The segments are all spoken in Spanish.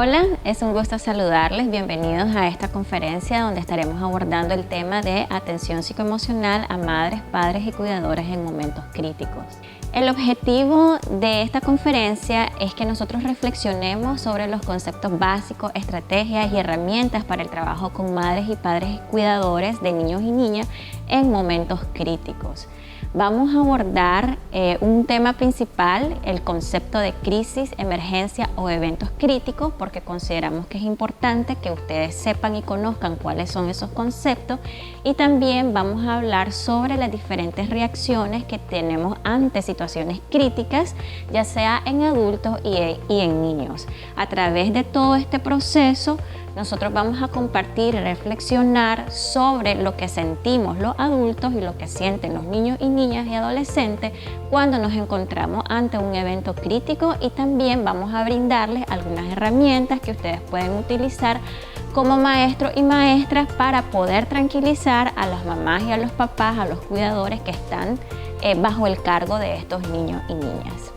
Hola, es un gusto saludarles. Bienvenidos a esta conferencia donde estaremos abordando el tema de atención psicoemocional a madres, padres y cuidadores en momentos críticos. El objetivo de esta conferencia es que nosotros reflexionemos sobre los conceptos básicos, estrategias y herramientas para el trabajo con madres y padres y cuidadores de niños y niñas en momentos críticos. Vamos a abordar un tema principal, el concepto de crisis, emergencia o eventos críticos, porque consideramos que es importante que ustedes sepan y conozcan cuáles son esos conceptos, y también vamos a hablar sobre las diferentes reacciones que tenemos ante situaciones críticas, ya sea en adultos y en niños. A través de todo este proceso, nosotros vamos a compartir y reflexionar sobre lo que sentimos los adultos y lo que sienten los niños y niñas y adolescentes cuando nos encontramos ante un evento crítico, y también vamos a brindarles algunas herramientas que ustedes pueden utilizar como maestros y maestras para poder tranquilizar a las mamás y a los papás, a los cuidadores que están bajo el cargo de estos niños y niñas.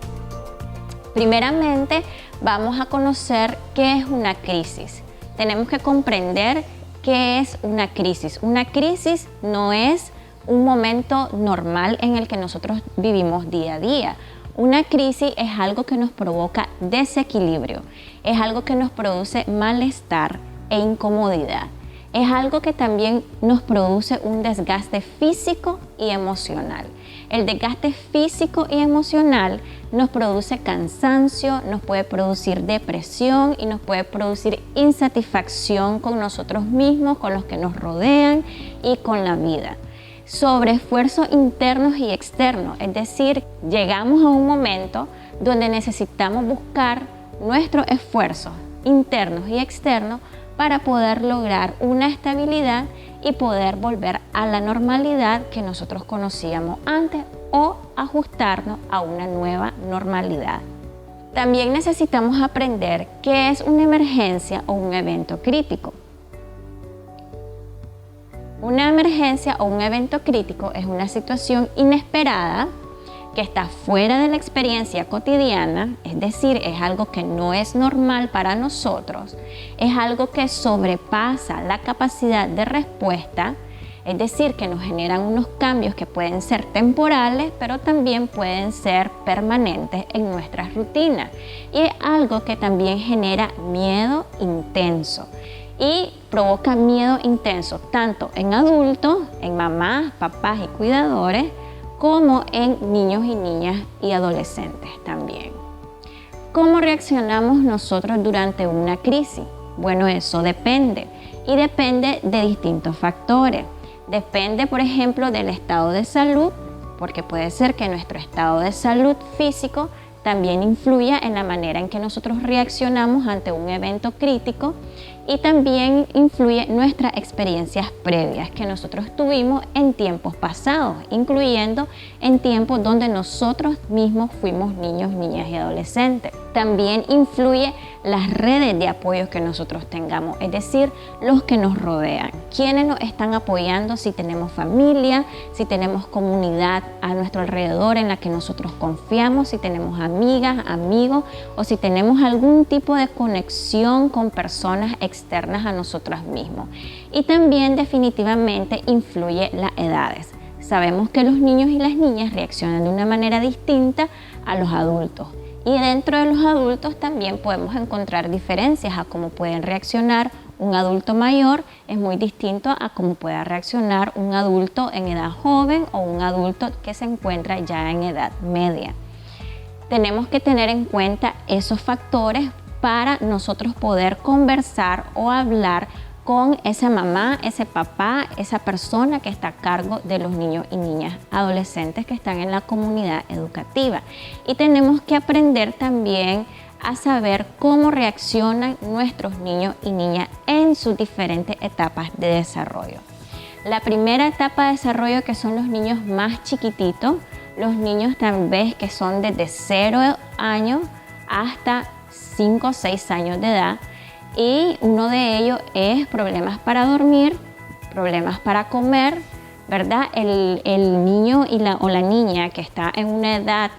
Primeramente, vamos a conocer qué es una crisis. Tenemos que comprender qué es una crisis. Una crisis no es un momento normal en el que nosotros vivimos día a día. Una crisis es algo que nos provoca desequilibrio, es algo que nos produce malestar e incomodidad. Es algo que también nos produce un desgaste físico y emocional. El desgaste físico y emocional nos produce cansancio, nos puede producir depresión y nos puede producir insatisfacción con nosotros mismos, con los que nos rodean y con la vida. Sobreesfuerzos internos y externos, es decir, llegamos a un momento donde necesitamos buscar nuestros esfuerzos internos y externos para poder lograr una estabilidad y poder volver a la normalidad que nosotros conocíamos antes o ajustarnos a una nueva normalidad. También necesitamos aprender qué es una emergencia o un evento crítico. Una emergencia o un evento crítico es una situación inesperada que está fuera de la experiencia cotidiana, es decir, es algo que no es normal para nosotros, es algo que sobrepasa la capacidad de respuesta, es decir, que nos generan unos cambios que pueden ser temporales, pero también pueden ser permanentes en nuestras rutinas, y es algo que también genera miedo intenso. Y provoca miedo intenso tanto en adultos, en mamás, papás y cuidadores, como en niños y niñas y adolescentes también. ¿Cómo reaccionamos nosotros durante una crisis? Bueno, eso depende, y depende de distintos factores. Depende, por ejemplo, del estado de salud, porque puede ser que nuestro estado de salud físico también influya en la manera en que nosotros reaccionamos ante un evento crítico, y también influye nuestras experiencias previas que nosotros tuvimos en tiempos pasados, incluyendo en tiempos donde nosotros mismos fuimos niños, niñas y adolescentes. También influye las redes de apoyo que nosotros tengamos, es decir, los que nos rodean, quienes nos están apoyando, si tenemos familia, si tenemos comunidad a nuestro alrededor en la que nosotros confiamos, si tenemos amigas, amigos, o si tenemos algún tipo de conexión con personas externas a nosotros mismos. Y también definitivamente influye las edades. Sabemos que los niños y las niñas reaccionan de una manera distinta a los adultos. Y dentro de los adultos también podemos encontrar diferencias a cómo pueden reaccionar un adulto mayor, es muy distinto a cómo pueda reaccionar un adulto en edad joven o un adulto que se encuentra ya en edad media. Tenemos que tener en cuenta esos factores para nosotros poder conversar o hablar con esa mamá, ese papá, esa persona que está a cargo de los niños y niñas adolescentes que están en la comunidad educativa. Y tenemos que aprender también a saber cómo reaccionan nuestros niños y niñas en sus diferentes etapas de desarrollo. La primera etapa de desarrollo, que son los niños más chiquititos, los niños tal vez que son desde 0 años hasta 5 o 6 años de edad, y uno de ellos es problemas para dormir, problemas para comer, ¿verdad? El niño o la niña que está en una edad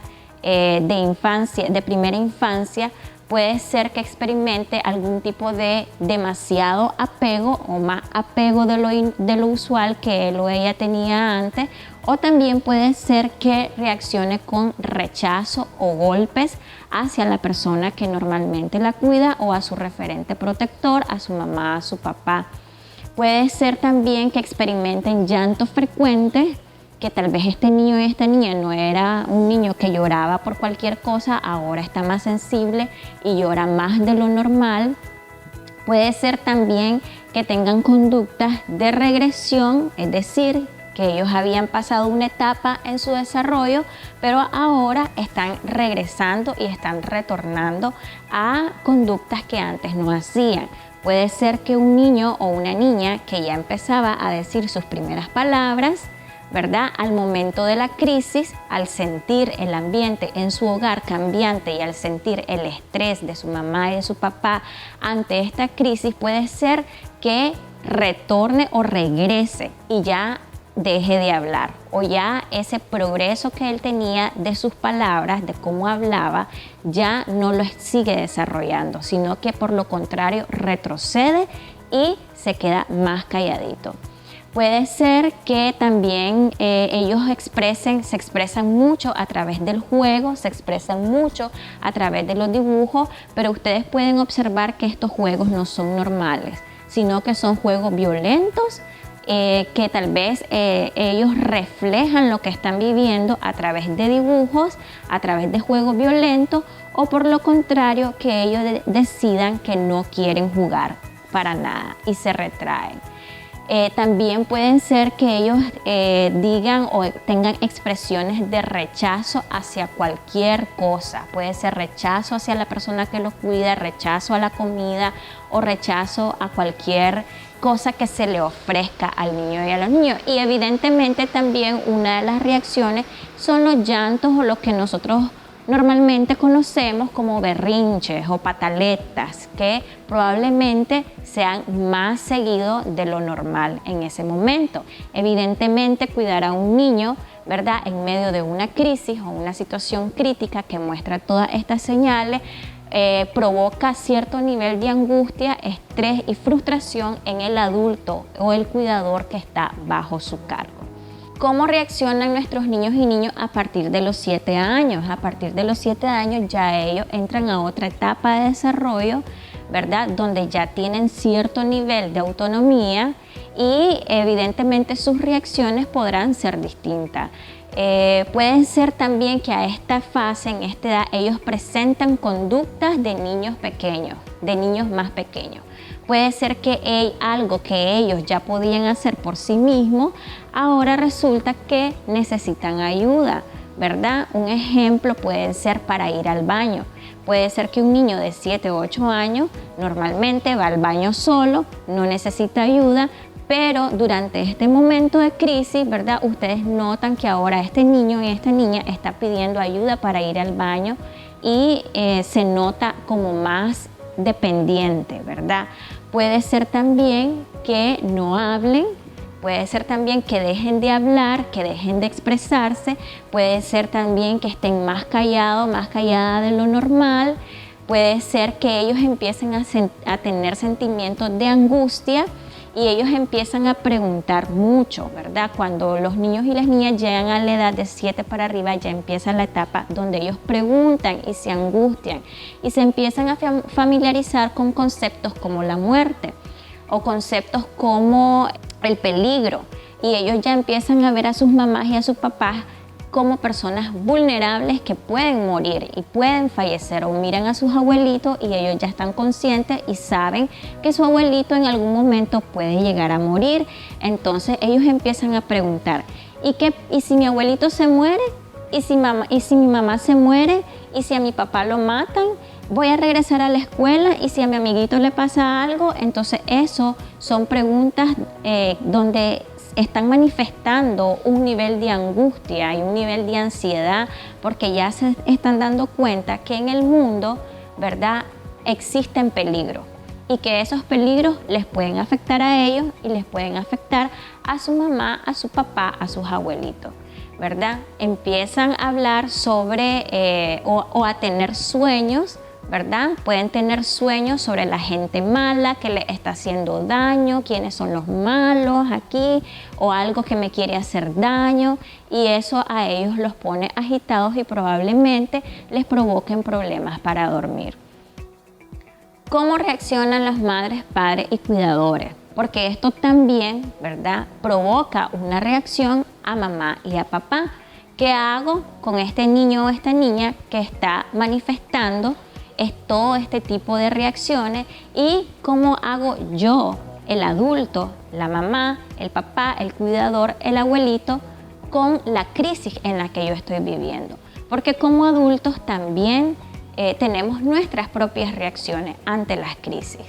de infancia, de primera infancia, puede ser que experimente algún tipo de demasiado apego o más apego de lo usual que él o ella tenía antes, o también puede ser que reaccione con rechazo o golpes hacia la persona que normalmente la cuida o a su referente protector, a su mamá, a su papá. Puede ser también que experimenten llanto frecuente, que tal vez este niño y esta niña no era un niño que lloraba por cualquier cosa, ahora está más sensible y llora más de lo normal. Puede ser también que tengan conductas de regresión, es decir, que ellos habían pasado una etapa en su desarrollo, pero ahora están regresando y están retornando a conductas que antes no hacían. Puede ser que un niño o una niña que ya empezaba a decir sus primeras palabras, ¿verdad? Al momento de la crisis, al sentir el ambiente en su hogar cambiante y al sentir el estrés de su mamá y de su papá ante esta crisis, puede ser que retorne o regrese y ya deje de hablar, o ya ese progreso que él tenía de sus palabras, de cómo hablaba, ya no lo sigue desarrollando, sino que por lo contrario retrocede y se queda más calladito. Puede ser que también ellos se expresan mucho a través del juego, se expresan mucho a través de los dibujos, pero ustedes pueden observar que estos juegos no son normales, sino que son juegos violentos, que tal vez ellos reflejan lo que están viviendo a través de dibujos, a través de juegos violentos, o por lo contrario que ellos decidan que no quieren jugar para nada y se retraen. También pueden ser que ellos digan o tengan expresiones de rechazo hacia cualquier cosa. Puede ser rechazo hacia la persona que los cuida, rechazo a la comida o rechazo a cualquier cosa que se le ofrezca al niño y a los niños. Y evidentemente también una de las reacciones son los llantos o lo que nosotros normalmente conocemos como berrinches o pataletas, que probablemente sean más seguidos de lo normal en ese momento. Evidentemente cuidar a un niño, ¿verdad?, en medio de una crisis o una situación crítica que muestra todas estas señales, provoca cierto nivel de angustia, estrés y frustración en el adulto o el cuidador que está bajo su cargo. ¿Cómo reaccionan nuestros niños y niñas a partir de los 7 años? A partir de los 7 años ya ellos entran a otra etapa de desarrollo, ¿verdad?, donde ya tienen cierto nivel de autonomía y evidentemente sus reacciones podrán ser distintas. Pueden ser también que a esta fase, en esta edad, ellos presentan conductas de niños pequeños, de niños más pequeños. Puede ser que algo que ellos ya podían hacer por sí mismos, ahora resulta que necesitan ayuda, ¿verdad? Un ejemplo puede ser para ir al baño. Puede ser que un niño de 7 o 8 años normalmente va al baño solo, no necesita ayuda, pero durante este momento de crisis, ¿verdad?, ustedes notan que ahora este niño y esta niña está pidiendo ayuda para ir al baño y se nota como más dependiente, ¿verdad? Puede ser también que no hablen, puede ser también que dejen de hablar, que dejen de expresarse, puede ser también que estén más callados, más calladas de lo normal, puede ser que ellos empiecen a tener sentimientos de angustia y ellos empiezan a preguntar mucho, ¿verdad? Cuando los niños y las niñas llegan a la edad de 7 para arriba, ya empieza la etapa donde ellos preguntan y se angustian y se empiezan a familiarizar con conceptos como la muerte o conceptos como el peligro, y ellos ya empiezan a ver a sus mamás y a sus papás como personas vulnerables que pueden morir y pueden fallecer, o miran a sus abuelitos y ellos ya están conscientes y saben que su abuelito en algún momento puede llegar a morir. Entonces ellos empiezan a preguntar, ¿y si mi abuelito se muere? ¿Y si mi mamá se muere? ¿Y si a mi papá lo matan? ¿Voy a regresar a la escuela? ¿Y si a mi amiguito le pasa algo? Entonces eso son preguntas donde están manifestando un nivel de angustia y un nivel de ansiedad, porque ya se están dando cuenta que en el mundo, ¿verdad?, existen peligros y que esos peligros les pueden afectar a ellos y les pueden afectar a su mamá, a su papá, a sus abuelitos, ¿verdad? Empiezan a hablar sobre o a tener sueños, ¿verdad? Pueden tener sueños sobre la gente mala que les está haciendo daño, quiénes son los malos aquí, o algo que me quiere hacer daño, y eso a ellos los pone agitados y probablemente les provoquen problemas para dormir. ¿Cómo reaccionan las madres, padres y cuidadores? Porque esto también, ¿verdad?, provoca una reacción a mamá y a papá. ¿Qué hago con este niño o esta niña que está manifestando todo este tipo de reacciones? ¿Y cómo hago yo, el adulto, la mamá, el papá, el cuidador, el abuelito, con la crisis en la que yo estoy viviendo? Porque como adultos también tenemos nuestras propias reacciones ante las crisis.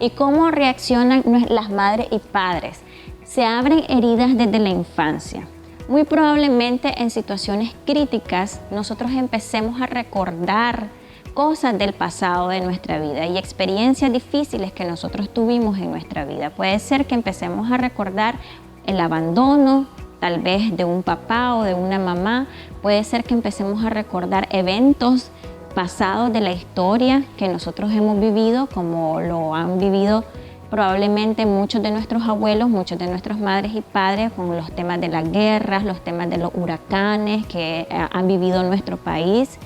¿Y cómo reaccionan las madres y padres? Se abren heridas desde la infancia. Muy probablemente en situaciones críticas nosotros empecemos a recordar cosas del pasado de nuestra vida y experiencias difíciles que nosotros tuvimos en nuestra vida. Puede ser que empecemos a recordar el abandono, tal vez de un papá o de una mamá. Puede ser que empecemos a recordar eventos pasados de la historia que nosotros hemos vivido, como lo han vivido probablemente muchos de nuestros abuelos, muchos de nuestras madres y padres, con los temas de las guerras, los temas de los huracanes que han vivido en nuestro país.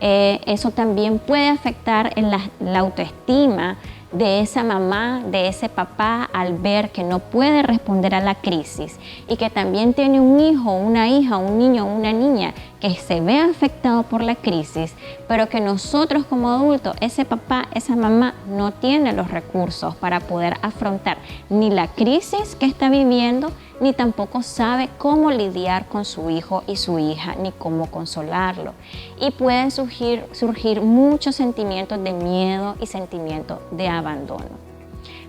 Eso también puede afectar en la autoestima de esa mamá, de ese papá, al ver que no puede responder a la crisis y que también tiene un hijo, una hija, un niño o una niña que se ve afectado por la crisis, pero que nosotros como adultos, ese papá, esa mamá no tiene los recursos para poder afrontar ni la crisis que está viviendo, ni tampoco sabe cómo lidiar con su hijo y su hija, ni cómo consolarlo. Y pueden surgir muchos sentimientos de miedo y sentimientos de abandono.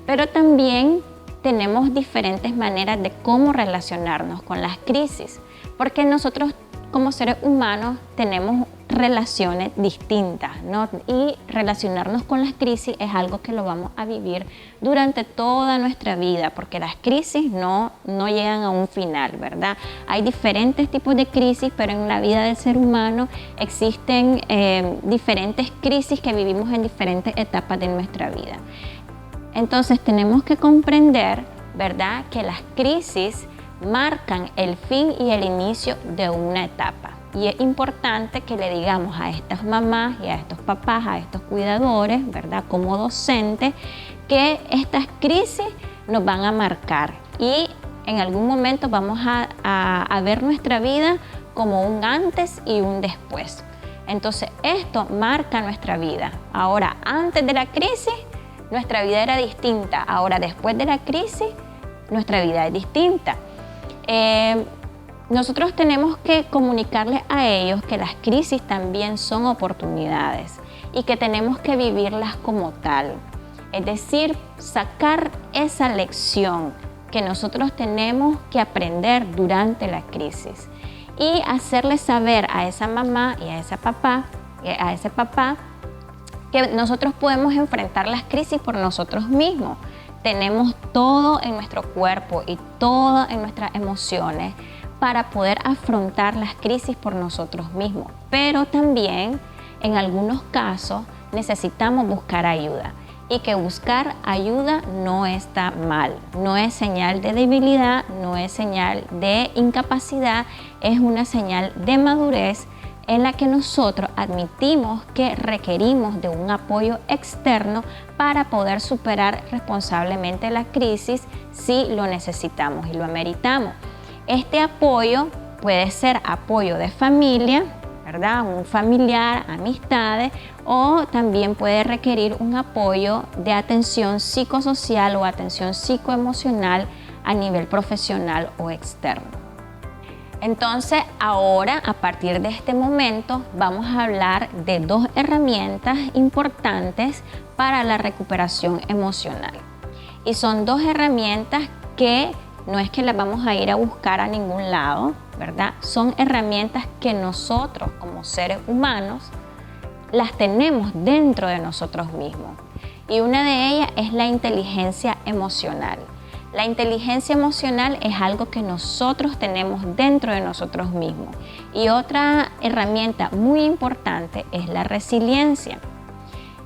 Pero también tenemos diferentes maneras de cómo relacionarnos con las crisis, porque nosotros como seres humanos tenemos relaciones distintas, ¿no? Y relacionarnos con las crisis es algo que lo vamos a vivir durante toda nuestra vida, porque las crisis no llegan a un final, ¿verdad? Hay diferentes tipos de crisis, pero en la vida del ser humano existen diferentes crisis que vivimos en diferentes etapas de nuestra vida. Entonces tenemos que comprender, ¿verdad?, que las crisis marcan el fin y el inicio de una etapa. Y es importante que le digamos a estas mamás y a estos papás, a estos cuidadores, ¿verdad?, como docentes, que estas crisis nos van a marcar y en algún momento vamos a ver nuestra vida como un antes y un después. Entonces esto marca nuestra vida. Ahora, antes de la crisis, nuestra vida era distinta. Ahora, después de la crisis, nuestra vida es distinta. Nosotros tenemos que comunicarles a ellos que las crisis también son oportunidades y que tenemos que vivirlas como tal. Es decir, sacar esa lección que nosotros tenemos que aprender durante la crisis y hacerles saber a esa mamá y a ese papá que nosotros podemos enfrentar las crisis por nosotros mismos. Tenemos todo en nuestro cuerpo y todo en nuestras emociones para poder afrontar las crisis por nosotros mismos. Pero también, en algunos casos, necesitamos buscar ayuda. Y que buscar ayuda no está mal. No es señal de debilidad, no es señal de incapacidad, es una señal de madurez en la que nosotros admitimos que requerimos de un apoyo externo para poder superar responsablemente la crisis si lo necesitamos y lo ameritamos. Este apoyo puede ser apoyo de familia, ¿verdad?, un familiar, amistades, o también puede requerir un apoyo de atención psicosocial o atención psicoemocional a nivel profesional o externo. Entonces, ahora, a partir de este momento, vamos a hablar de dos herramientas importantes para la recuperación emocional. Y son dos herramientas que no es que las vamos a ir a buscar a ningún lado, ¿verdad? Son herramientas que nosotros, como seres humanos, las tenemos dentro de nosotros mismos. Y una de ellas es la inteligencia emocional. La inteligencia emocional es algo que nosotros tenemos dentro de nosotros mismos. Y otra herramienta muy importante es la resiliencia.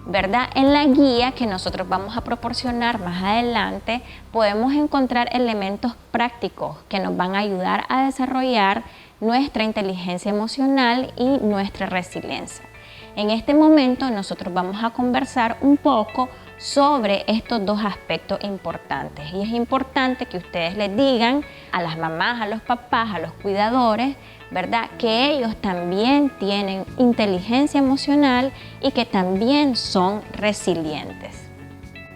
¿verdad? En la guía que nosotros vamos a proporcionar más adelante, podemos encontrar elementos prácticos que nos van a ayudar a desarrollar nuestra inteligencia emocional y nuestra resiliencia. En este momento nosotros vamos a conversar un poco sobre estos dos aspectos importantes, y es importante que ustedes les digan a las mamás, a los papás, a los cuidadores, ¿verdad?, que ellos también tienen inteligencia emocional y que también son resilientes.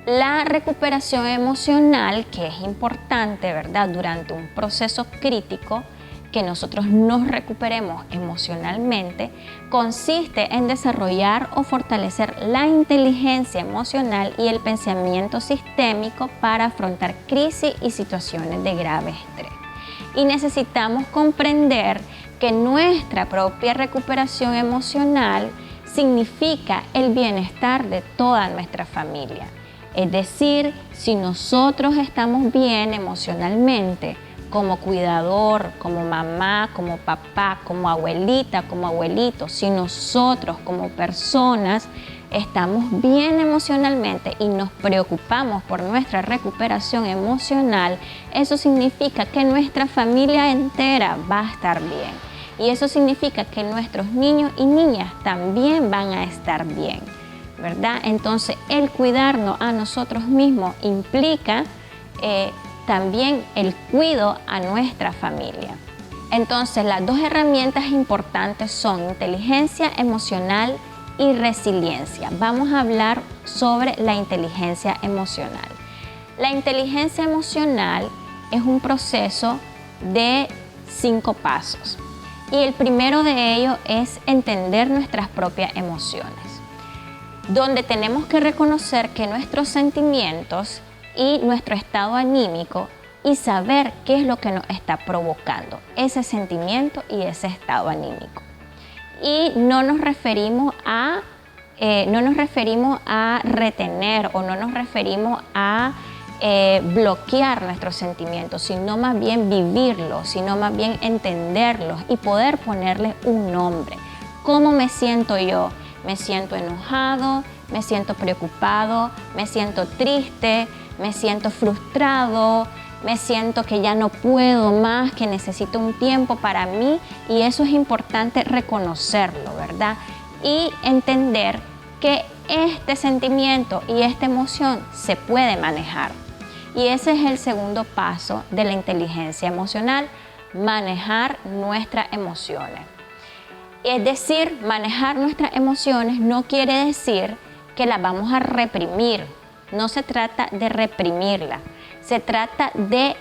La recuperación emocional, que es importante, ¿verdad?, durante un proceso crítico, que nosotros nos recuperemos emocionalmente, consiste en desarrollar o fortalecer la inteligencia emocional y el pensamiento sistémico para afrontar crisis y situaciones de grave estrés. Y necesitamos comprender que nuestra propia recuperación emocional significa el bienestar de toda nuestra familia. Es decir, si nosotros estamos bien emocionalmente, como cuidador, como mamá, como papá, como abuelita, como abuelito, si nosotros como personas estamos bien emocionalmente y nos preocupamos por nuestra recuperación emocional, eso significa que nuestra familia entera va a estar bien. Y eso significa que nuestros niños y niñas también van a estar bien, ¿verdad? Entonces, el cuidarnos a nosotros mismos implica también el cuidado a nuestra familia. Entonces, las dos herramientas importantes son inteligencia emocional y resiliencia. Vamos a hablar sobre la inteligencia emocional. La inteligencia emocional es un proceso de 5 pasos. Y el primero de ellos es entender nuestras propias emociones, donde tenemos que reconocer que nuestros sentimientos y nuestro estado anímico y saber qué es lo que nos está provocando ese sentimiento y ese estado anímico. Y no nos referimos a retener o no nos referimos a bloquear nuestros sentimientos, sino más bien vivirlos, sino más bien entenderlos y poder ponerles un nombre. ¿Cómo me siento yo? Me siento enojado, me siento preocupado, me siento triste, me siento frustrado, me siento que ya no puedo más, que necesito un tiempo para mí, y eso es importante reconocerlo, ¿verdad? Y entender que este sentimiento y esta emoción se puede manejar. Y ese es el segundo paso de la inteligencia emocional, manejar nuestras emociones. Es decir, manejar nuestras emociones no quiere decir que las vamos a reprimir. No se trata de reprimirla, se trata de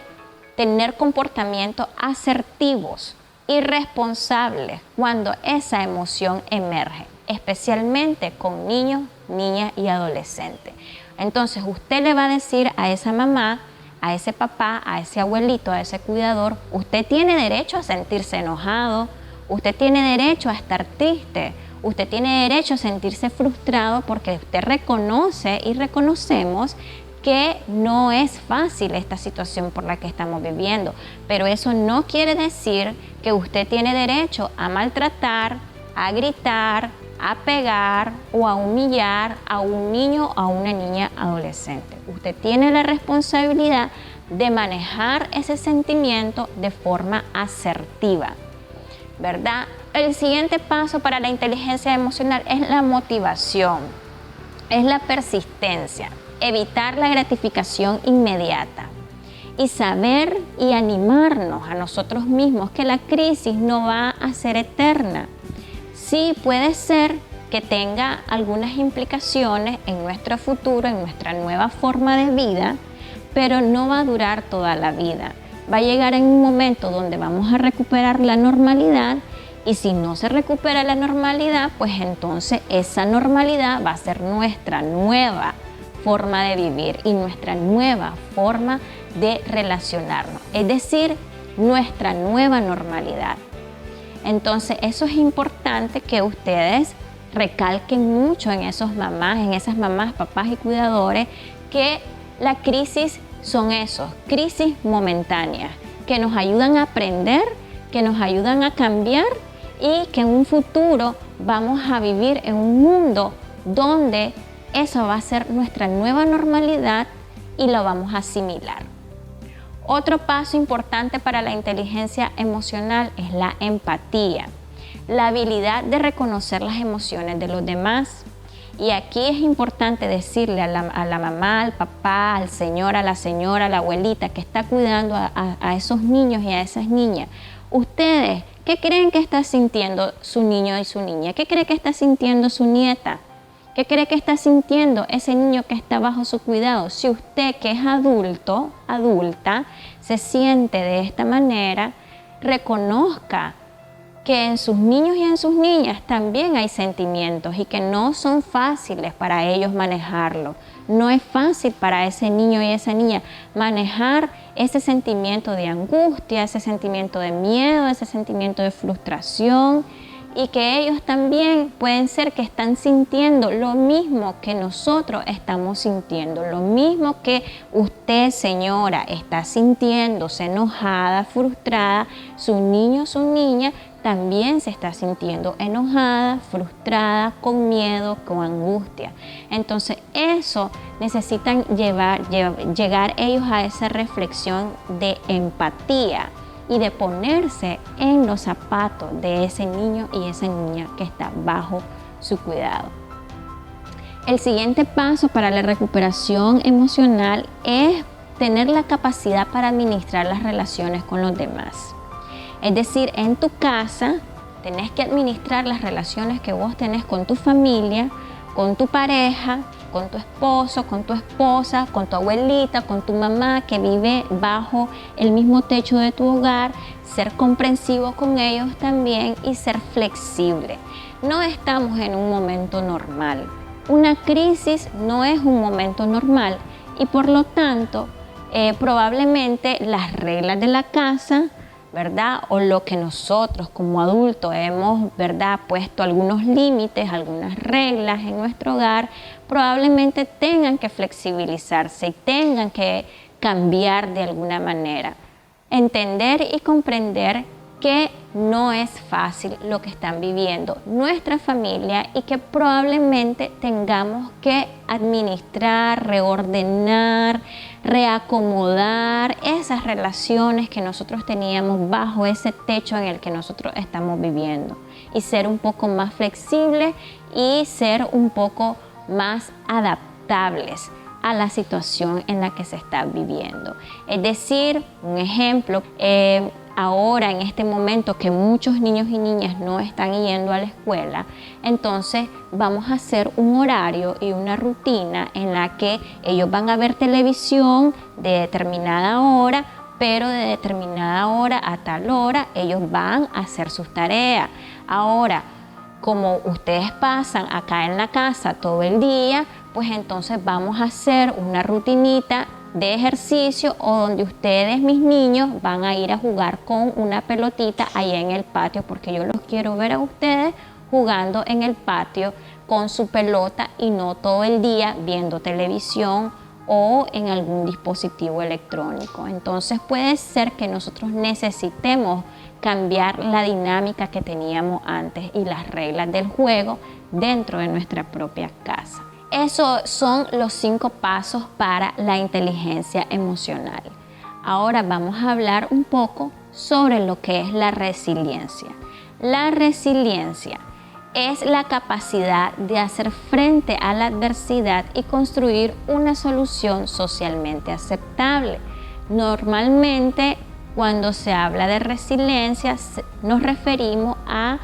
tener comportamientos asertivos y responsables cuando esa emoción emerge, especialmente con niños, niñas y adolescentes. Entonces usted le va a decir a esa mamá, a ese papá, a ese abuelito, a ese cuidador, usted tiene derecho a sentirse enojado, usted tiene derecho a estar triste, usted tiene derecho a sentirse frustrado, porque usted reconoce y reconocemos que no es fácil esta situación por la que estamos viviendo, pero eso no quiere decir que usted tiene derecho a maltratar, a gritar, a pegar o a humillar a un niño o a una niña adolescente. Usted tiene la responsabilidad de manejar ese sentimiento de forma asertiva, ¿verdad? El siguiente paso para la inteligencia emocional es la motivación, es la persistencia, evitar la gratificación inmediata y saber y animarnos a nosotros mismos que la crisis no va a ser eterna. Sí, puede ser que tenga algunas implicaciones en nuestro futuro, en nuestra nueva forma de vida, pero no va a durar toda la vida. Va a llegar en un momento donde vamos a recuperar la normalidad, y si no se recupera la normalidad, pues entonces esa normalidad va a ser nuestra nueva forma de vivir y nuestra nueva forma de relacionarnos, es decir, nuestra nueva normalidad. Entonces eso es importante que ustedes recalquen mucho en esas mamás, papás y cuidadores, que la crisis son crisis momentáneas, que nos ayudan a aprender, que nos ayudan a cambiar, y que en un futuro vamos a vivir en un mundo donde eso va a ser nuestra nueva normalidad y lo vamos a asimilar. Otro paso importante para la inteligencia emocional es la empatía, la habilidad de reconocer las emociones de los demás. Y aquí es importante decirle a la mamá, al papá, al señor, a la señora, a la abuelita que está cuidando a esos niños y a esas niñas. Ustedes, ¿qué creen que está sintiendo su niño y su niña? ¿Qué cree que está sintiendo su nieta? ¿Qué cree que está sintiendo ese niño que está bajo su cuidado? Si usted, que es adulto, adulta, se siente de esta manera, reconozca que en sus niños y en sus niñas también hay sentimientos y que no son fáciles para ellos manejarlo. No es fácil para ese niño y esa niña manejar ese sentimiento de angustia, ese sentimiento de miedo, ese sentimiento de frustración, y que ellos también pueden ser que están sintiendo lo mismo que nosotros estamos sintiendo, lo mismo que usted, señora, está sintiéndose enojada, frustrada, su niño, su niña también se está sintiendo enojada, frustrada, con miedo, con angustia. Entonces eso necesitan llegar ellos a esa reflexión de empatía y de ponerse en los zapatos de ese niño y esa niña que está bajo su cuidado. El siguiente paso para la recuperación emocional es tener la capacidad para administrar las relaciones con los demás. Es decir, en tu casa tenés que administrar las relaciones que vos tenés con tu familia, con tu pareja, con tu esposo, con tu esposa, con tu abuelita, con tu mamá que vive bajo el mismo techo de tu hogar, ser comprensivo con ellos también y ser flexible. No estamos en un momento normal. Una crisis no es un momento normal y por lo tanto probablemente las reglas de la casa, ¿verdad? O lo que nosotros como adultos hemos, ¿verdad?, puesto algunos límites, algunas reglas en nuestro hogar, probablemente tengan que flexibilizarse y tengan que cambiar de alguna manera. Entender y comprender que no es fácil lo que están viviendo nuestra familia y que probablemente tengamos que administrar, reordenar, reacomodar esas relaciones que nosotros teníamos bajo ese techo en el que nosotros estamos viviendo y ser un poco más flexibles y ser un poco más adaptables a la situación en la que se está viviendo. Es decir, un ejemplo, ahora en este momento que muchos niños y niñas no están yendo a la escuela, entonces vamos a hacer un horario y una rutina en la que ellos van a ver televisión de determinada hora, pero de determinada hora a tal hora ellos van a hacer sus tareas. Ahora, como ustedes pasan acá en la casa todo el día, pues entonces vamos a hacer una rutinita de ejercicio o donde ustedes, mis niños, van a ir a jugar con una pelotita ahí en el patio, porque yo los quiero ver a ustedes jugando en el patio con su pelota y no todo el día viendo televisión o en algún dispositivo electrónico. Entonces puede ser que nosotros necesitemos cambiar la dinámica que teníamos antes y las reglas del juego dentro de nuestra propia casa. Esos son los 5 pasos para la inteligencia emocional. Ahora vamos a hablar un poco sobre lo que es la resiliencia. La resiliencia es la capacidad de hacer frente a la adversidad y construir una solución socialmente aceptable. Normalmente, cuando se habla de resiliencia, nos referimos a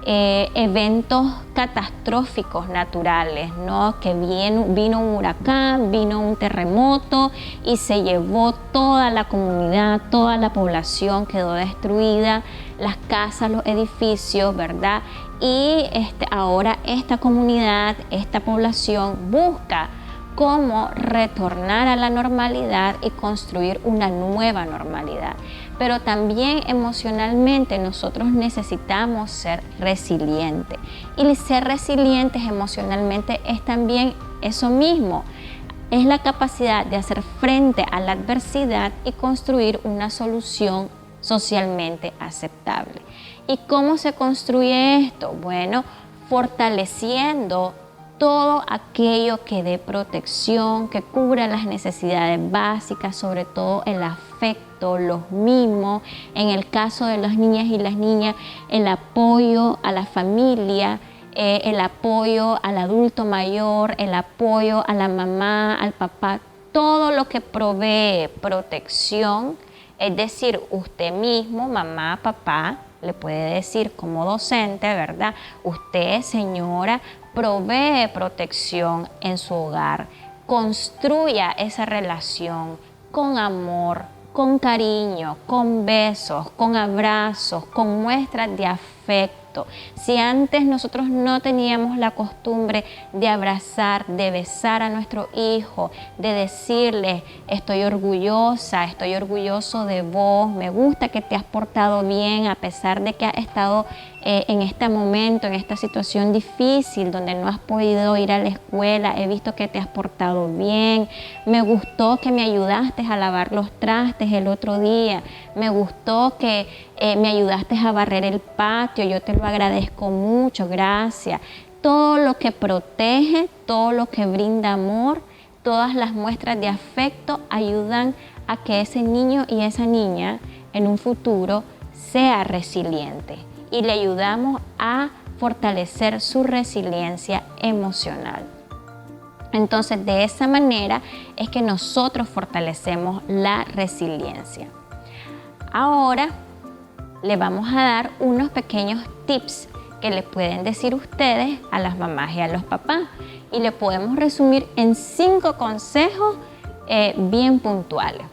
eventos catastróficos naturales, ¿no? Que vino un huracán, vino un terremoto y se llevó toda la comunidad, toda la población quedó destruida, las casas, los edificios, ¿verdad? Y ahora esta comunidad, esta población busca cómo retornar a la normalidad y construir una nueva normalidad. Pero también emocionalmente nosotros necesitamos ser resilientes. Y ser resilientes emocionalmente es también eso mismo. Es la capacidad de hacer frente a la adversidad y construir una solución socialmente aceptable. ¿Y cómo se construye esto? Bueno, fortaleciendo todo aquello que dé protección, que cubra las necesidades básicas, sobre todo el afecto, los mimos, en el caso de las niñas y las niñas, el apoyo a la familia, el apoyo al adulto mayor, el apoyo a la mamá, al papá, todo lo que provee protección, es decir, usted mismo, mamá, papá, le puede decir como docente, ¿verdad? Usted, señora, provee protección en su hogar, construya esa relación con amor, con cariño, con besos, con abrazos, con muestras de afecto. Si antes nosotros no teníamos la costumbre de abrazar, de besar a nuestro hijo, de decirle estoy orgullosa, estoy orgulloso de vos, me gusta que te has portado bien a pesar de que has estado en este momento, en esta situación difícil donde no has podido ir a la escuela, he visto que te has portado bien, me gustó que me ayudaste a lavar los trastes el otro día, me gustó que me ayudaste a barrer el patio, yo te lo agradezco mucho, gracias. Todo lo que protege, todo lo que brinda amor, todas las muestras de afecto ayudan a que ese niño y esa niña en un futuro sea resiliente y le ayudamos a fortalecer su resiliencia emocional. Entonces, de esa manera es que nosotros fortalecemos la resiliencia. Ahora le vamos a dar unos pequeños tips que le pueden decir ustedes a las mamás y a los papás y le podemos resumir en 5 consejos bien puntuales.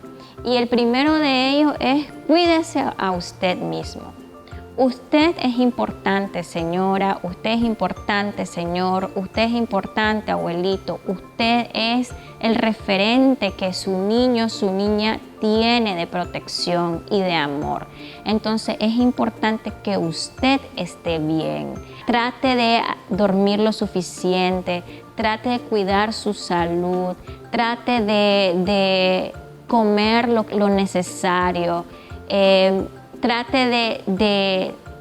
Y el primero de ellos es cuídese a usted mismo. Usted es importante, señora, usted es importante, señor, usted es importante, abuelito, usted es el referente que su niño, su niña tiene de protección y de amor. Entonces es importante que usted esté bien. Trate de dormir lo suficiente, trate de cuidar su salud, trate de comer lo necesario. Trate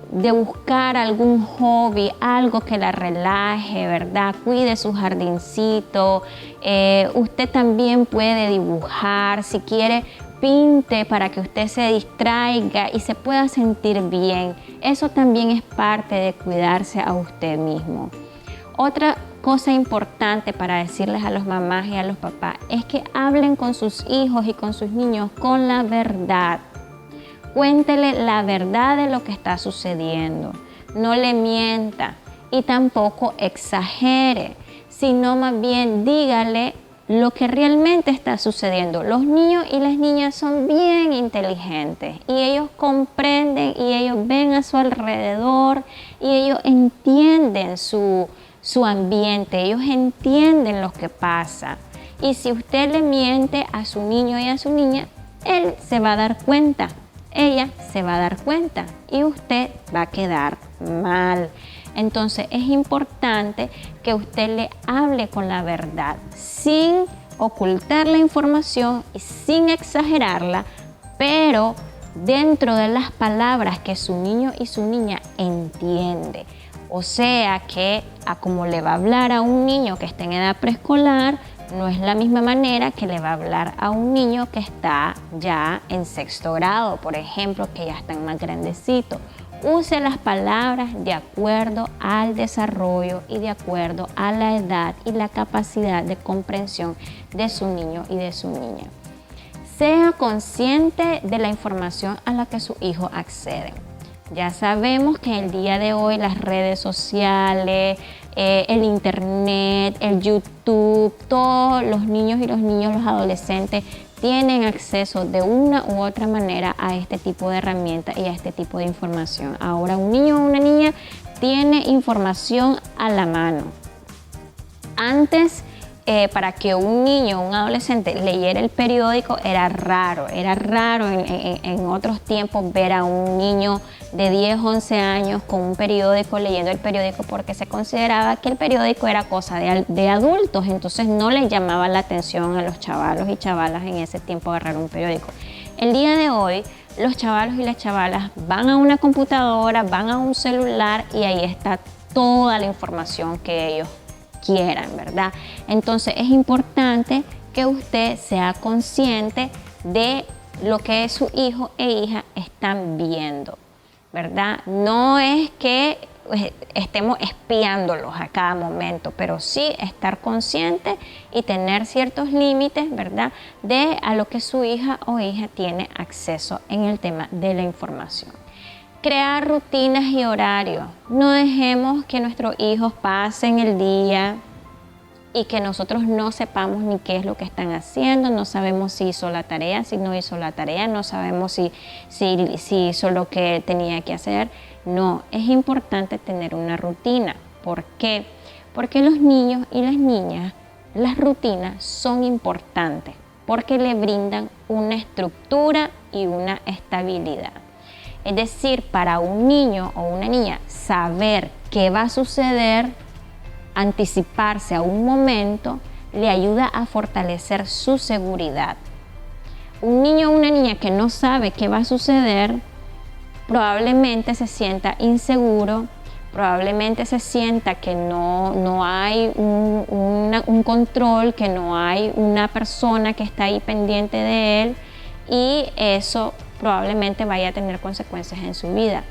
de buscar algún hobby, algo que la relaje, ¿verdad? Cuide su jardincito. Usted también puede dibujar. Si quiere, pinte para que usted se distraiga y se pueda sentir bien. Eso también es parte de cuidarse a usted mismo. Otra cosa importante para decirles a las mamás y a los papás es que hablen con sus hijos y con sus niños con la verdad. Cuéntele la verdad de lo que está sucediendo, no le mienta y tampoco exagere, sino más bien dígale lo que realmente está sucediendo. Los niños y las niñas son bien inteligentes y ellos comprenden y ellos ven a su alrededor y ellos entienden su ambiente, ellos entienden lo que pasa. Y si usted le miente a su niño y a su niña, él se va a dar cuenta. Ella se va a dar cuenta y usted va a quedar mal. Entonces es importante que usted le hable con la verdad, sin ocultar la información y sin exagerarla, pero dentro de las palabras que su niño y su niña entiende. O sea que a como le va a hablar a un niño que está en edad preescolar, no es la misma manera que le va a hablar a un niño que está ya en 6º grado, por ejemplo, que ya están más grandecitos. Use las palabras de acuerdo al desarrollo y de acuerdo a la edad y la capacidad de comprensión de su niño y de su niña. Sea consciente de la información a la que su hijo accede. Ya sabemos que el día de hoy las redes sociales, el internet, el YouTube, todos los niños y los adolescentes tienen acceso de una u otra manera a este tipo de herramientas y a este tipo de información. Ahora un niño o una niña tiene información a la mano. Antes, para que un niño o un adolescente leyera el periódico era raro en otros tiempos ver a un niño de 10, 11 años con un periódico, leyendo el periódico, porque se consideraba que el periódico era cosa de adultos, entonces no les llamaba la atención a los chavalos y chavalas en ese tiempo agarrar un periódico. El día de hoy los chavalos y las chavalas van a una computadora, van a un celular y ahí está toda la información que ellos quieran, ¿verdad? Entonces es importante que usted sea consciente de lo que su hijo e hija están viendo, ¿verdad? No es que estemos espiándolos a cada momento, pero sí estar consciente y tener ciertos límites, ¿verdad?, de a lo que su hija o hija tiene acceso en el tema de la información. Crear rutinas y horarios. No dejemos que nuestros hijos pasen el día y que nosotros no sepamos ni qué es lo que están haciendo, no sabemos si hizo la tarea, si no hizo la tarea, no sabemos si hizo lo que tenía que hacer. No, es importante tener una rutina. ¿Por qué? Porque los niños y las niñas, las rutinas son importantes porque le brindan una estructura y una estabilidad. Es decir, para un niño o una niña saber qué va a suceder, anticiparse a un momento, le ayuda a fortalecer su seguridad. Un niño o una niña que no sabe qué va a suceder, probablemente se sienta inseguro, probablemente se sienta que no hay un control, que no hay una persona que está ahí pendiente de él, y eso probablemente vaya a tener consecuencias en su vida.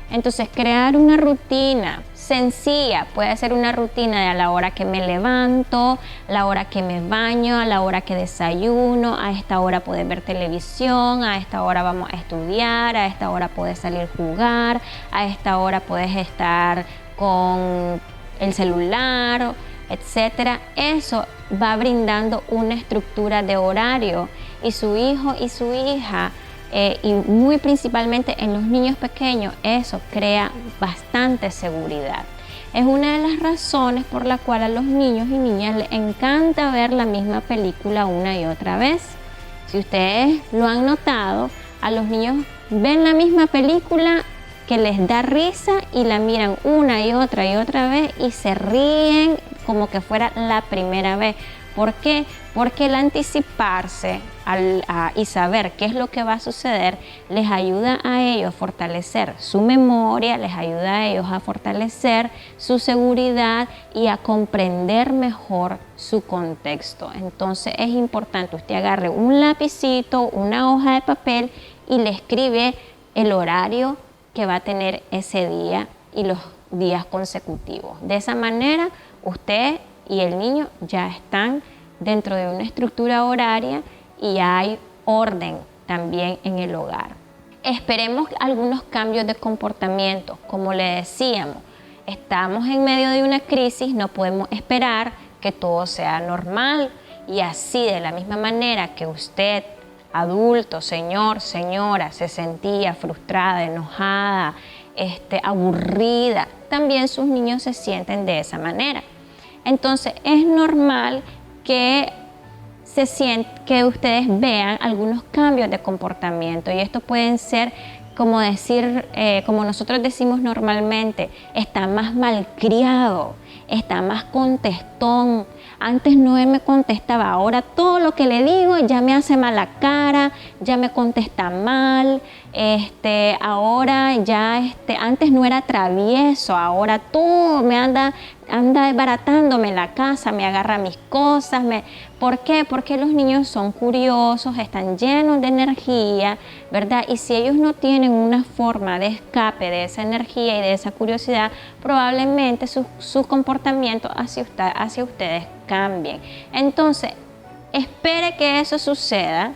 Entonces, crear una rutina sencilla, puede ser una rutina de a la hora que me levanto, la hora que me baño, a la hora que desayuno, a esta hora puedes ver televisión, a esta hora vamos a estudiar, a esta hora puedes salir a jugar, a esta hora puedes estar con el celular, etcétera. Eso va brindando una estructura de horario y su hijo y su hija, y muy principalmente en los niños pequeños, eso crea bastante seguridad. Es una de las razones por la cual a los niños y niñas les encanta ver la misma película una y otra vez. Si ustedes lo han notado, a los niños ven la misma película que les da risa y la miran una y otra vez y se ríen como que fuera la primera vez. ¿Por qué? Porque el anticiparse y saber qué es lo que va a suceder les ayuda a ellos a fortalecer su memoria, les ayuda a ellos a fortalecer su seguridad y a comprender mejor su contexto. Entonces es importante usted agarre un lapicito, una hoja de papel y le escribe el horario que va a tener ese día y los días consecutivos. De esa manera usted y el niño ya están dentro de una estructura horaria y hay orden también en el hogar. Esperemos algunos cambios de comportamiento. Como le decíamos, estamos en medio de una crisis, no podemos esperar que todo sea normal, y así de la misma manera que usted, adulto, señor, señora, se sentía frustrada, enojada, aburrida, también sus niños se sienten de esa manera. Entonces es normal que ustedes vean algunos cambios de comportamiento, y estos pueden ser, como nosotros decimos normalmente, está más malcriado, está más contestón. Antes no me contestaba, ahora todo lo que le digo ya me hace mala cara, ya me contesta mal. Ahora ya, antes no era travieso, ahora todo me anda desbaratándome la casa, me agarra mis cosas. ¿Por qué? Porque los niños son curiosos, están llenos de energía, ¿verdad? Y si ellos no tienen una forma de escape de esa energía y de esa curiosidad, probablemente su comportamiento hacia ustedes cambien. Entonces, espere que eso suceda,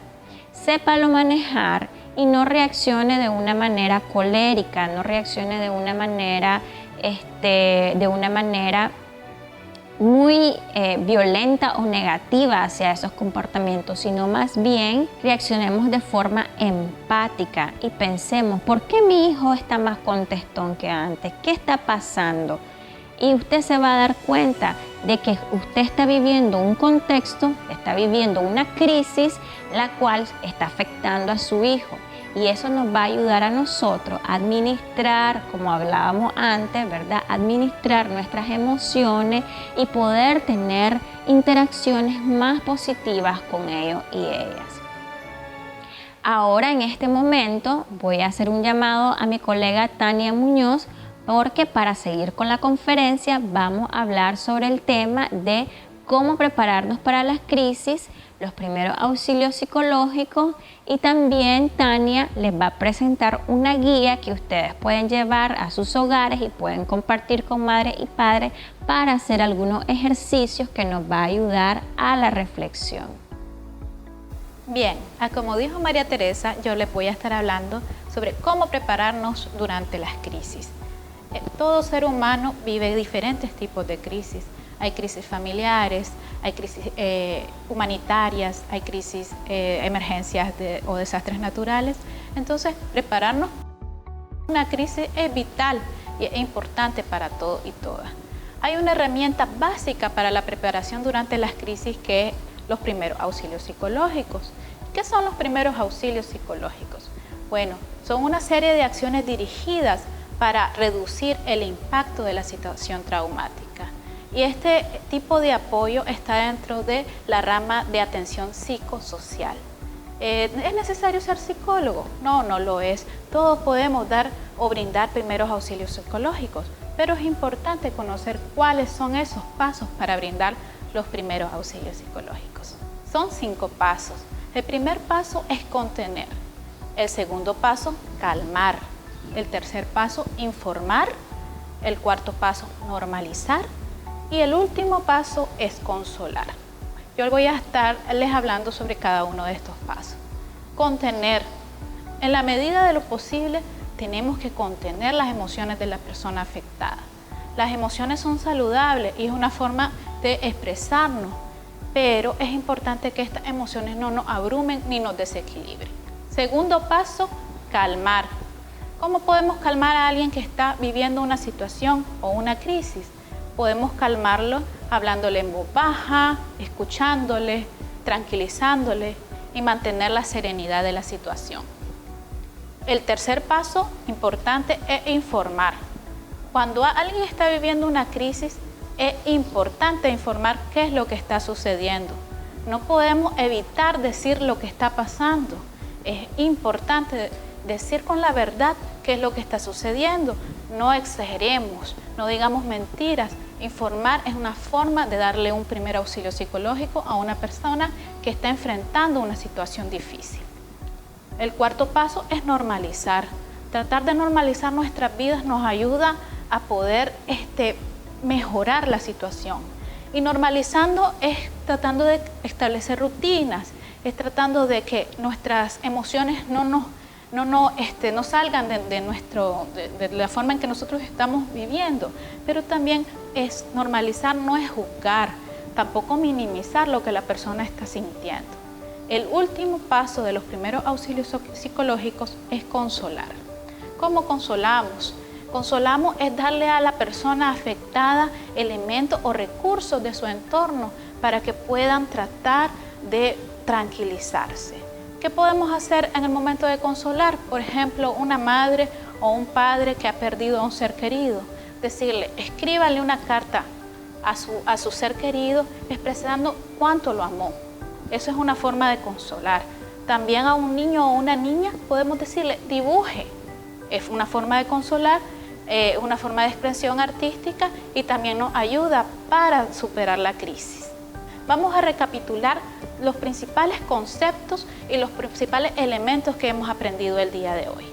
sépalo manejar y no reaccione de una manera colérica, no reaccione de una manera muy violenta o negativa hacia esos comportamientos, sino más bien reaccionemos de forma empática y pensemos, ¿por qué mi hijo está más contestón que antes? ¿Qué está pasando? Y usted se va a dar cuenta de que usted está viviendo un contexto, está viviendo una crisis, la cual está afectando a su hijo. Y eso nos va a ayudar a nosotros a administrar, como hablábamos antes, ¿verdad? Administrar nuestras emociones y poder tener interacciones más positivas con ellos y ellas. Ahora, en este momento, voy a hacer un llamado a mi colega Tania Muñoz porque para seguir con la conferencia vamos a hablar sobre el tema de cómo prepararnos para las crisis, los primeros auxilios psicológicos, y también Tania les va a presentar una guía que ustedes pueden llevar a sus hogares y pueden compartir con madres y padres para hacer algunos ejercicios que nos va a ayudar a la reflexión. Bien, como dijo María Teresa, yo les voy a estar hablando sobre cómo prepararnos durante las crisis. Todo ser humano vive diferentes tipos de crisis. Hay crisis familiares, hay crisis humanitarias, hay crisis, emergencias o desastres naturales. Entonces, prepararnos para una crisis es vital y es importante para todos y todas. Hay una herramienta básica para la preparación durante las crisis que es los primeros auxilios psicológicos. ¿Qué son los primeros auxilios psicológicos? Bueno, son una serie de acciones dirigidas para reducir el impacto de la situación traumática. Y este tipo de apoyo está dentro de la rama de atención psicosocial. ¿Es necesario ser psicólogo? No, no lo es. Todos podemos dar o brindar primeros auxilios psicológicos, pero es importante conocer cuáles son esos pasos para brindar los primeros auxilios psicológicos. Son 5 pasos. El primer paso es contener. El segundo paso, calmar. El tercer paso, informar. El cuarto paso, normalizar. Y el último paso es consolar. Yo voy a estarles hablando sobre cada uno de estos pasos. Contener. En la medida de lo posible, tenemos que contener las emociones de la persona afectada. Las emociones son saludables y es una forma de expresarnos, pero es importante que estas emociones no nos abrumen ni nos desequilibren. Segundo paso, calmar. ¿Cómo podemos calmar a alguien que está viviendo una situación o una crisis? Podemos calmarlo hablándole en voz baja, escuchándole, tranquilizándole y mantener la serenidad de la situación. El tercer paso importante es informar. Cuando alguien está viviendo una crisis, es importante informar qué es lo que está sucediendo. No podemos evitar decir lo que está pasando. Es importante decir con la verdad qué es lo que está sucediendo. No exageremos, no digamos mentiras. Informar es una forma de darle un primer auxilio psicológico a una persona que está enfrentando una situación difícil. El cuarto paso es normalizar. Tratar de normalizar nuestras vidas nos ayuda a poder mejorar la situación. Y normalizando es tratando de establecer rutinas, es tratando de que nuestras emociones no salgan de la forma en que nosotros estamos viviendo, pero también es normalizar, no es juzgar, tampoco minimizar lo que la persona está sintiendo. El último paso de los primeros auxilios psicológicos es consolar. ¿Cómo consolamos? Consolamos es darle a la persona afectada elementos o recursos de su entorno para que puedan tratar de tranquilizarse. ¿Qué podemos hacer en el momento de consolar? Por ejemplo, una madre o un padre que ha perdido a un ser querido. Decirle, escríbale una carta a su ser querido expresando cuánto lo amó. Eso es una forma de consolar. También a un niño o una niña podemos decirle, dibuje. Es una forma de consolar, una forma de expresión artística y también nos ayuda para superar la crisis. Vamos a recapitular los principales conceptos y los principales elementos que hemos aprendido el día de hoy.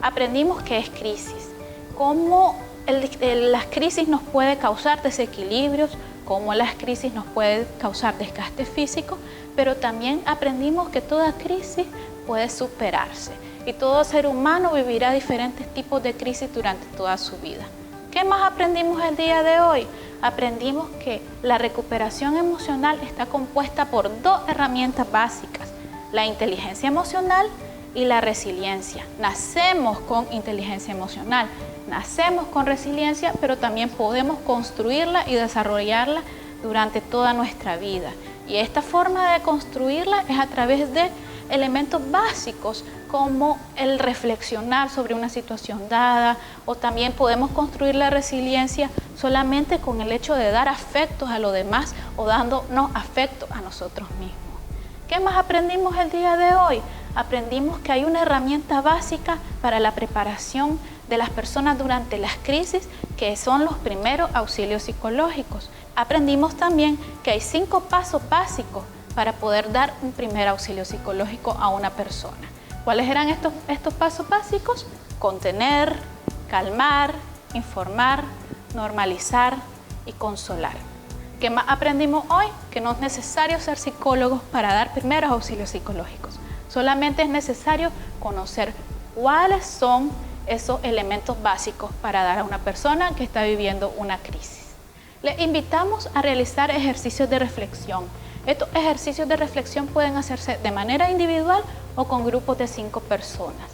Aprendimos qué es crisis, cómo las crisis nos puede causar desequilibrios, cómo las crisis nos pueden causar desgaste físico, pero también aprendimos que toda crisis puede superarse y todo ser humano vivirá diferentes tipos de crisis durante toda su vida. ¿Qué más aprendimos el día de hoy? Aprendimos que la recuperación emocional está compuesta por 2 herramientas básicas, la inteligencia emocional y la resiliencia. Nacemos con inteligencia emocional, nacemos con resiliencia, pero también podemos construirla y desarrollarla durante toda nuestra vida. Y esta forma de construirla es a través de elementos básicos como el reflexionar sobre una situación dada, o también podemos construir la resiliencia solamente con el hecho de dar afectos a los demás o dándonos afectos a nosotros mismos. ¿Qué más aprendimos el día de hoy? Aprendimos que hay una herramienta básica para la preparación de las personas durante las crisis, que son los primeros auxilios psicológicos. Aprendimos también que hay 5 pasos básicos para poder dar un primer auxilio psicológico a una persona. ¿Cuáles eran estos pasos básicos? Contener, calmar, informar, normalizar y consolar. ¿Qué más aprendimos hoy? Que no es necesario ser psicólogos para dar primeros auxilios psicológicos. Solamente es necesario conocer cuáles son esos elementos básicos para dar a una persona que está viviendo una crisis. Les invitamos a realizar ejercicios de reflexión. Estos ejercicios de reflexión pueden hacerse de manera individual o con grupos de 5 personas.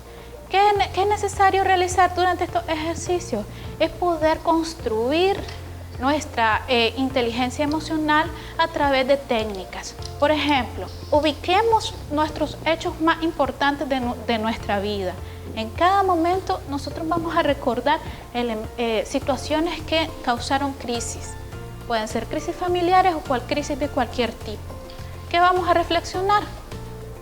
¿Qué es necesario realizar durante estos ejercicios? Es poder construir nuestra inteligencia emocional a través de técnicas. Por ejemplo, ubiquemos nuestros hechos más importantes de nuestra vida. En cada momento nosotros vamos a recordar situaciones que causaron crisis. Pueden ser crisis familiares o crisis de cualquier tipo. ¿Qué vamos a reflexionar?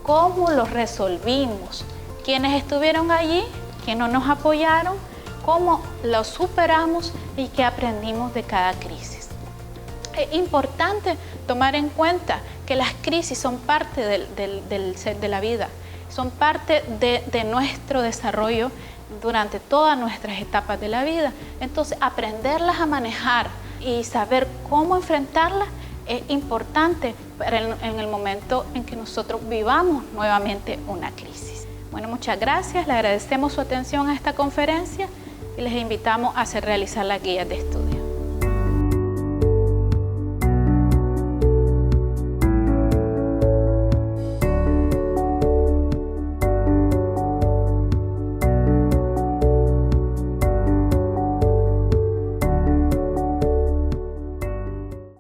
¿Cómo los resolvimos? ¿Quiénes estuvieron allí? ¿Quiénes nos apoyaron? ¿Cómo los superamos? ¿Y qué aprendimos de cada crisis? Es importante tomar en cuenta que las crisis son parte de la vida, son parte de nuestro desarrollo durante todas nuestras etapas de la vida. Entonces, aprenderlas a manejar y saber cómo enfrentarlas es importante en el momento en que nosotros vivamos nuevamente una crisis. Bueno, muchas gracias, le agradecemos su atención a esta conferencia y les invitamos a realizar las guías de estudio.